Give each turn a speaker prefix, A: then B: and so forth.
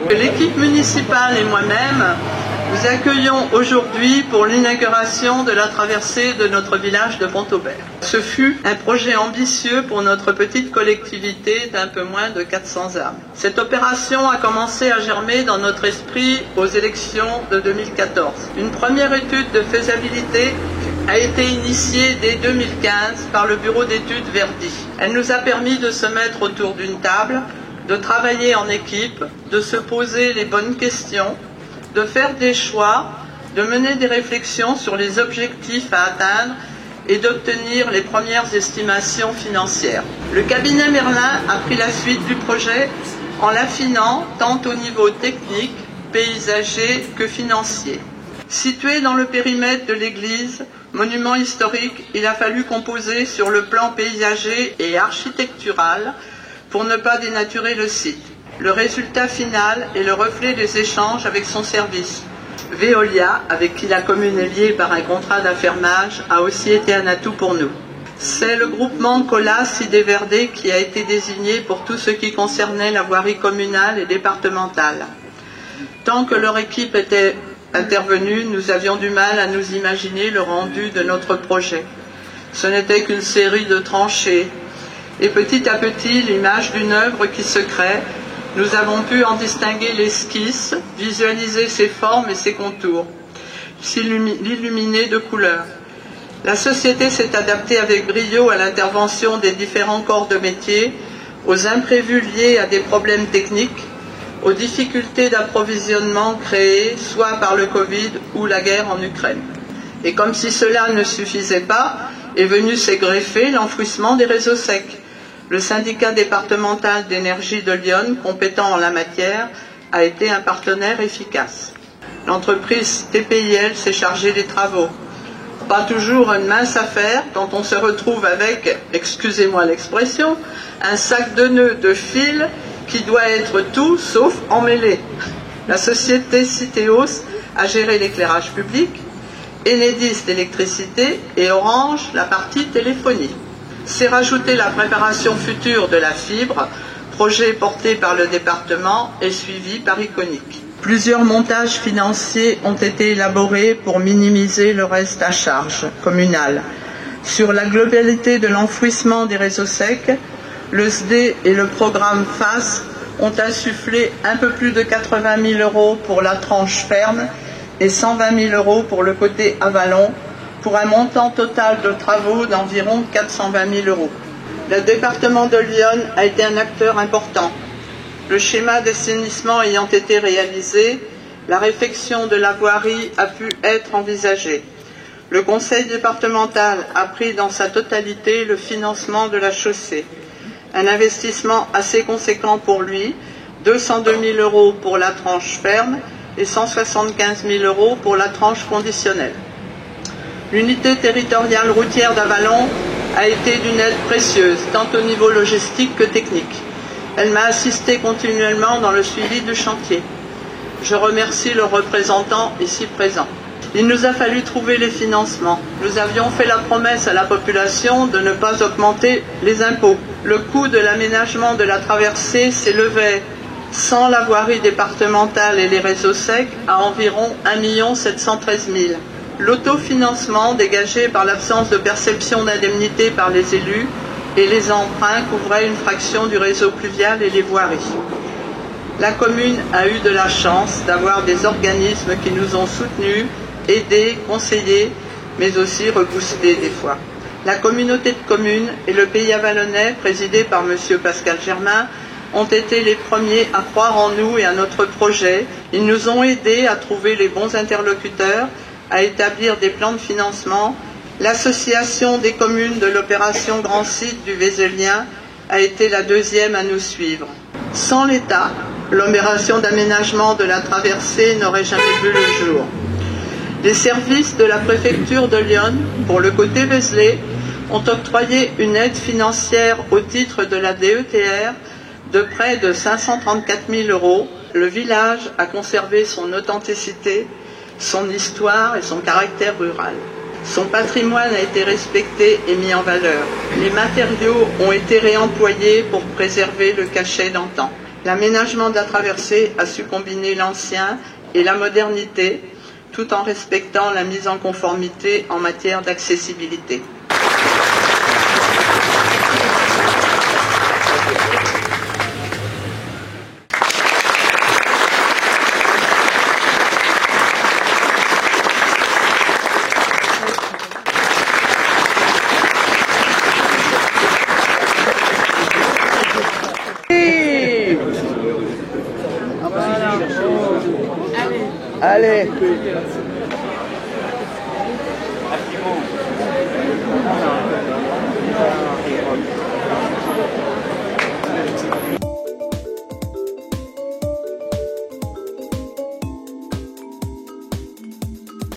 A: L'équipe municipale et moi-même vous accueillons aujourd'hui pour l'inauguration de la traversée de notre village de Pont-Aubert. Ce fut un projet ambitieux pour notre petite collectivité d'un peu moins de 400 âmes. Cette opération a commencé à germer dans notre esprit aux élections de 2014. Une première étude de faisabilité a été initiée dès 2015 par le bureau d'études Verdi. Elle nous a permis de se mettre autour d'une table, de travailler en équipe, de se poser les bonnes questions, de faire des choix, de mener des réflexions sur les objectifs à atteindre et d'obtenir les premières estimations financières. Le cabinet Merlin a pris la suite du projet en l'affinant tant au niveau technique, paysager que financier. Situé dans le périmètre de l'église, monument historique, il a fallu composer sur le plan paysager et architectural pour ne pas dénaturer le site. Le résultat final est le reflet des échanges avec son service. Veolia, avec qui la commune est liée par un contrat d'affermage, a aussi été un atout pour nous. C'est le groupement Colas Idéverdé qui a été désigné pour tout ce qui concernait la voirie communale et départementale. Tant que leur équipe était intervenue, nous avions du mal à nous imaginer le rendu de notre projet. Ce n'était qu'une série de tranchées. Et petit à petit, l'image d'une œuvre qui se crée, nous avons pu en distinguer l'esquisse, visualiser ses formes et ses contours, l'illuminer de couleurs. La société s'est adaptée avec brio à l'intervention des différents corps de métier, aux imprévus liés à des problèmes techniques, aux difficultés d'approvisionnement créées soit par le Covid ou la guerre en Ukraine. Et comme si cela ne suffisait pas, est venu s'égreffer l'enfouissement des réseaux secs. Le syndicat départemental d'énergie de Lyon, compétent en la matière, a été un partenaire efficace. L'entreprise TPIL s'est chargée des travaux. Pas toujours une mince affaire quand on se retrouve avec, excusez-moi l'expression, un sac de nœuds de fil qui doit être tout sauf emmêlé. La société Citeos a géré l'éclairage public, Enedis l'électricité et Orange la partie téléphonie. C'est rajouter la préparation future de la fibre, projet porté par le département et suivi par Iconic. Plusieurs montages financiers ont été élaborés pour minimiser le reste à charge communal. Sur la globalité de l'enfouissement des réseaux secs, le SDE et le programme FAS ont insufflé un peu plus de 80 000 € pour la tranche ferme et 120 000 € pour le côté avalon, pour un montant total de travaux d'environ 420 000 €. Le département de Lyon a été un acteur important. Le schéma d'assainissement ayant été réalisé, la réfection de la voirie a pu être envisagée. Le conseil départemental a pris dans sa totalité le financement de la chaussée. Un investissement assez conséquent pour lui, 202 000 € pour la tranche ferme et 175 000 € pour la tranche conditionnelle. L'unité territoriale routière d'Avalon a été d'une aide précieuse, tant au niveau logistique que technique. Elle m'a assisté continuellement dans le suivi du chantier. Je remercie le représentant ici présent. Il nous a fallu trouver les financements. Nous avions fait la promesse à la population de ne pas augmenter les impôts. Le coût de l'aménagement de la traversée s'élevait, sans la voirie départementale et les réseaux secs, à environ 1 713 000 €. L'autofinancement dégagé par l'absence de perception d'indemnité par les élus et les emprunts couvraient une fraction du réseau pluvial et les voiries. La commune a eu de la chance d'avoir des organismes qui nous ont soutenus, aidés, conseillés, mais aussi reboostés des fois. La communauté de communes et le Pays avalonnais, présidé par M. Pascal Germain, ont été les premiers à croire en nous et à notre projet. Ils nous ont aidés à trouver les bons interlocuteurs, à établir des plans de financement. L'association des communes de l'opération Grand Site du Vézelien a été la deuxième à nous suivre. Sans l'État, l'opération d'aménagement de la traversée n'aurait jamais vu le jour. Les services de la préfecture de Lyon, pour le côté Vézelay, ont octroyé une aide financière au titre de la DETR de près de 534 000 €. Le village a conservé son authenticité, son histoire et son caractère rural. Son patrimoine a été respecté et mis en valeur. Les matériaux ont été réemployés pour préserver le cachet d'antan. L'aménagement de la traversée a su combiner l'ancien et la modernité, tout en respectant la mise en conformité en matière d'accessibilité.
B: Allez.